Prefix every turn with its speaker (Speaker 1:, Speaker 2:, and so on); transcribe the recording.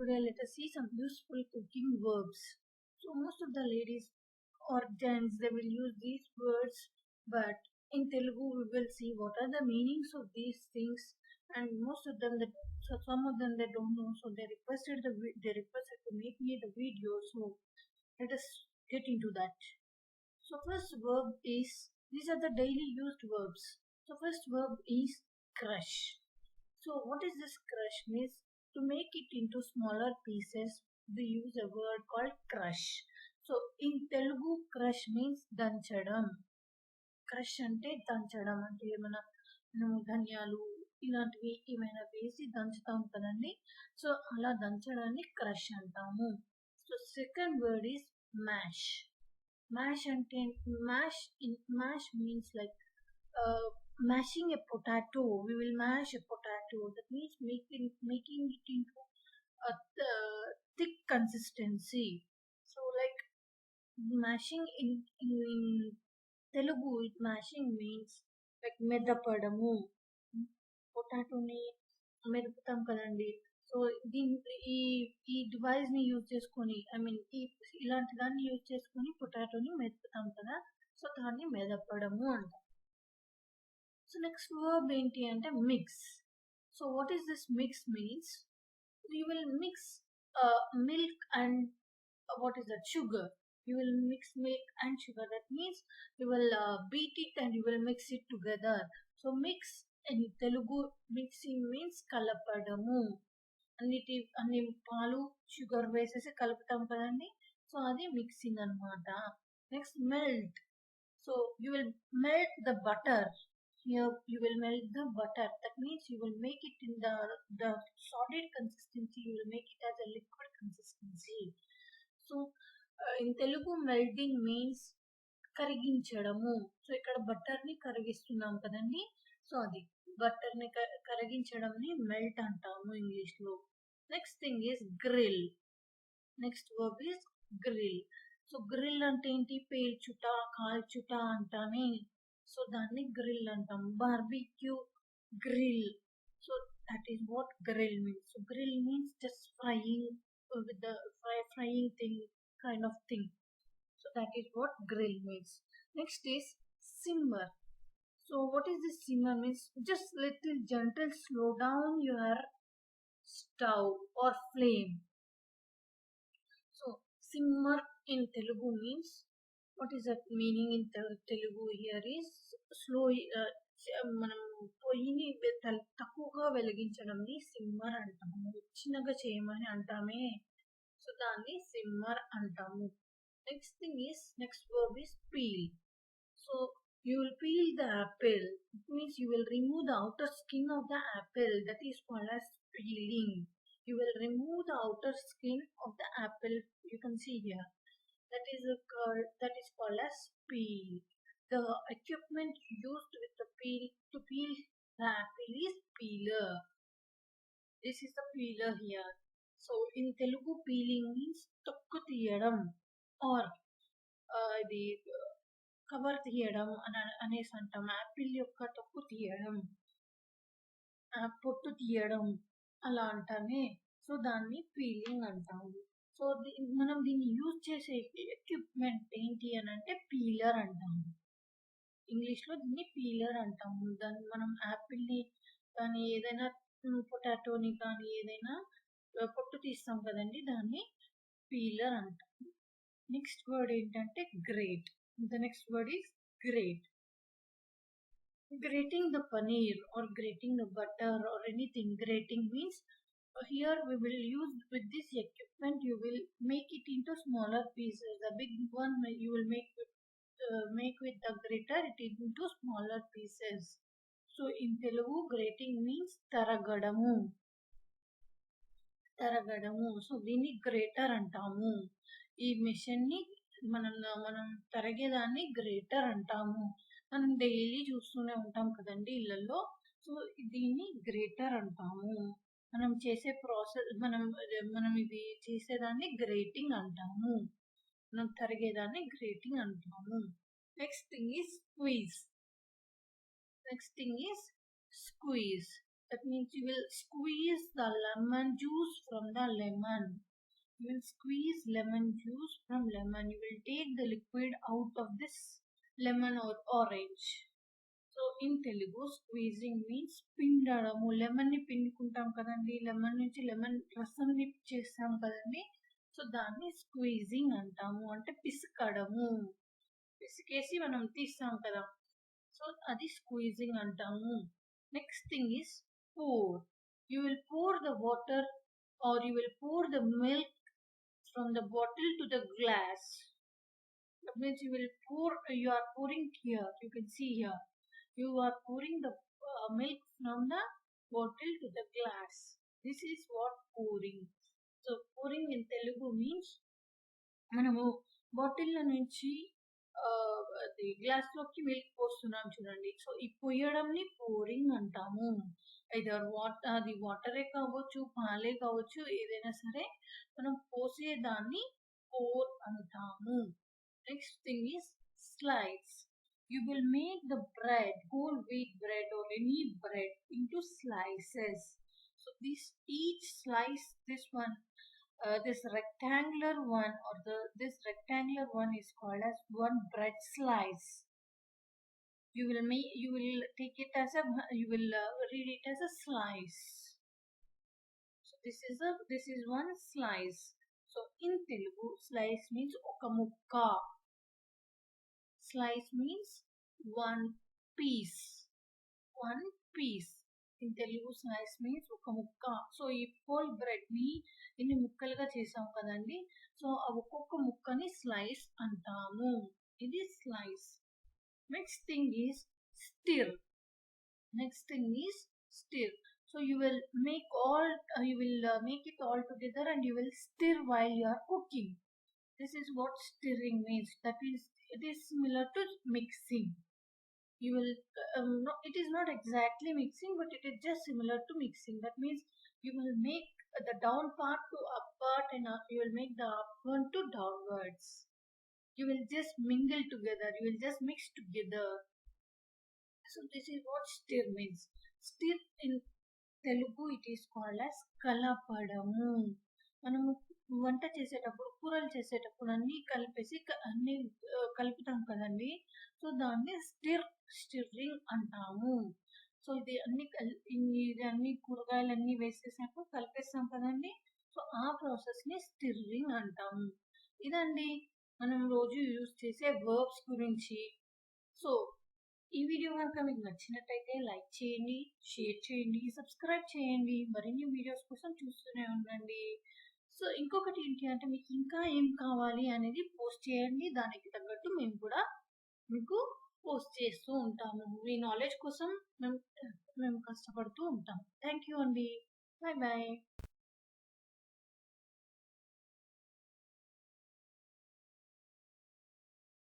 Speaker 1: today let us see some useful cooking verbs. So most of the ladies or gents, they will use these words, but in Telugu we will see what are the meanings of these things, and most of them that some of them they don't know, so they requested to make me the video. So let us get into that. So first verb is, these are the daily used verbs. So first verb is crush. So what is this crush means? To make it into smaller pieces, we use a word called crush. So in Telugu, crush means danchadam. Crush ante danchadam ante ఏమైనా ధనియాలు ఇలాంటివి ఏమైనా వేసి దంచుతాం కదండి. So అలా దంచడాన్ని crush అంటాము. So second word is mash. Mash ante mash means like mashing a potato. We will mash a potato. That means making it into a thick consistency. So like mashing in Telugu, mashing means like medapadamu. Potato ni మెదుపుతాం కదండి. So ఈ device ని use చేసుకొని, I mean ఇలాంటి దాన్ని use చేసుకొని పొటాటోని మెదుపుతాం కదా, so దాన్ని మెదపడము అంటాం. సో నెక్స్ట్ వర్బ్ ఏంటి అంటే mix. So what is this mix means? You will mix milk and what is that, sugar. You will mix milk and sugar. That means you will beat it and you will mix it together. So mix in Telugu, mixing means kalapadamu. అన్ని పాలు sugar వేసేసి కలుపుతాం కదండి, so అది mixing అనమాట. Next melt. So you will melt the butter. Here you will melt the butter. That means you will make it in the solid consistency. You will make it as a liquid consistency. So in Telugu melting means కరిగించడము. So ఇక్కడ బట్టర్ని కరిగిస్తున్నాం కదండి, so అది బట్టర్ని కరిగించడంని melt అంటాము ఇంగ్లీష్లో. Next thing is grill. Next verb is grill. So grill అంటే ఏంటి? పేల్చుట, కాల్చుట అంటామే. సో దాన్ని గ్రిల్ అంటాం. Barbecue grill. So that is what grill means. So grill means just frying with the frying thing, kind of thing. So that is what grill means. Next is simmer. So what is this simmer means? Just little gentle slow down your stove or flame. So simmer in Telugu means, what is that meaning in Telugu here is slow. మనం పొయ్యిని తక్కువగా వెలిగించడంని సిమ్మర్ అంటాము. చిన్నగా చేయమని అంటామే, so దాన్ని సిమ్మర్ అంటాము. Next thing is, next verb is peel. So you will peel the apple. It means you will remove the outer skin of the apple. That is called as peeling. You will remove the outer skin of the apple. You can see here. That is called as peel. The equipment used with the peel to peel the apple is peeler. This is the peeler here. So in Telugu, peeling means tokku tiyadam or the cover tiyadam అనేసి అంటాం. Apple యొక్క తొక్కు తీయడం, పొట్టు తీయడం అలా అంటామే, so దాన్ని peeling అంటాము. సో మనం దీన్ని యూజ్ చేసే ఎక్విప్మెంట్ ఏంటి అని అంటే పీలర్ అంటాము. ఇంగ్లీష్లో దీన్ని పీలర్ అంటాము. దాన్ని మనం యాపిల్ని కానీ ఏదైనా పొటాటోని కానీ ఏదైనా పొట్టు తీస్తాం కదండి, దాన్ని పీలర్ అంటాము. నెక్స్ట్ వర్డ్ ఏంటంటే great. The next word is great. Grating the paneer or grating the butter or anything. Grating means here we will use with this equipment, you will make it into smaller pieces. The big one you will make with the grater it into smaller pieces. So in Telugu, grating means taragadamu. So దీన్ని greater అంటాము. ఈ machine ని మనం తరిగేదాన్ని greater అంటాము. మనం daily చూస్తూనే ఉంటాం కదండి ఇళ్ళల్లో, సో దీన్ని గ్రేటర్ అంటాము. మనం చేసే ప్రాసెస్, మనం ఇది చేసేదాన్ని గ్రేటింగ్ అంటాము. మనం తరిగేదాన్ని గ్రేటింగ్ అంటాము. Next thing is squeeze. That means you will squeeze the lemon juice from the lemon. You will squeeze lemon juice from lemon. You will take the liquid out of this lemon or orange. So in Telugu squeezing means పిండడము. లెమన్ని పిండుకుంటాం కదండి, lemon నుంచి lemon రసంని చేస్తాం కదండి, so దాన్ని squeezing అంటాము. అంటే పిసుకడము, పిసికేసి మనం తీస్తాం కదా, సో అది స్క్వీజింగ్ అంటాము. Next thing is pour. You will pour the water or you will pour the milk from the bottle to the glass. That means you will pour, you are pouring here, you can see here, you are pouring the milk from the bottle to the glass. This is what pouring. So pouring in Telugu means మనము బాటిల్లో నుంచి అది glass లోకి milk పోస్తున్నాం చూడండి, so ఈ పోయడంని pouring అంటాము. Either అది వాటరే కావచ్చు, పాలే కావచ్చు, ఏదైనా సరే మనం పోసేదాన్ని పోర్ అంటాము. Next thing is slice. You will make the bread, whole wheat bread or any bread, into slices. So each slice, this rectangular one or this rectangular one is called as one bread slice. You will take it as you will read it as a slice. So this is one slice. So in Telugu, slice means oka mukka. Slice means one piece. One piece. In Telugu, slice means oka mukka. So ఈ whole bread ని ఇన్ని ముక్కలుగా చేసాం కదండి, so ఆ ఒక్కొక్క ముక్కని slice అంటాము. ఇది slice. Next thing is stir. Next thing is stir. So you will make it all together and you will stir while you are cooking. This is what stirring means. That is, it is similar to mixing. You will no, it is not exactly mixing, but it is just similar to mixing. That means you will make the down part to up part and you will make the up one to downwards. You will just mingle together, you will just mix together. So this is what stir means. Stir in Telugu it is called as kalapadamu. మనము వంట చేసేటప్పుడు, కూరలు చేసేటప్పుడు అన్నీ కలిపేసి అన్ని కలుపుతాం కదండి, సో దాన్ని స్టిర్రింగ్ అంటాము. సో ఇది అన్ని కూరగాయలన్నీ వేసేసాక కలిపేస్తాం కదండి, సో ఆ ప్రాసెస్ని స్టిర్రింగ్ అంటాము. ఇదండి మనం రోజు యూజ్ చేసే వర్బ్స్ గురించి. సో ఈ వీడియో కనుక మీకు నచ్చినట్టయితే లైక్ చేయండి, షేర్ చేయండి, సబ్స్క్రైబ్ చేయండి. మరిన్ని వీడియోస్ కోసం చూస్తూనే ఉండండి. సో ఇంకొకటి ఏంటి అంటే, మీకు ఇంకా ఏం కావాలి అనేది పోస్ట్ చేయండి, దానికి తగ్గట్టు మేము కూడా మీకు పోస్ట్ చేస్తూ ఉంటాము. మీ నాలెడ్జ్ కోసం మేము కష్టపడుతూ ఉంటాం. థ్యాంక్ యూ అండి. Bye bye.